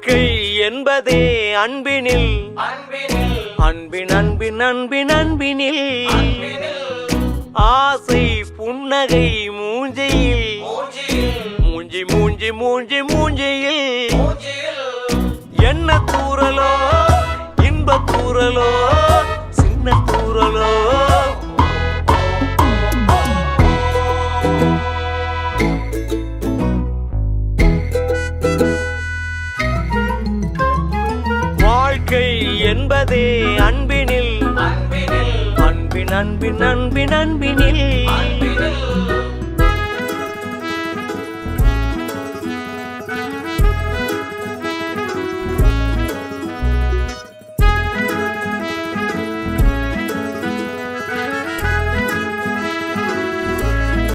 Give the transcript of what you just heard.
வாழ்க்கை என்பதே அன்பினில் அன்பின் அன்பின் அன்பின் அன்பினில் ஆசை புன்னகை மூஞ்சையில் மூஞ்சி மூஞ்சி மூஞ்சி மூஞ்சியில் என்ன தூரலோ இன்ப தூரலோ சின்ன தூரலோ வாழ்க்கை என்பதே அன்பினில் அன்பின் அன்பின் அன்பின் அன்பினில்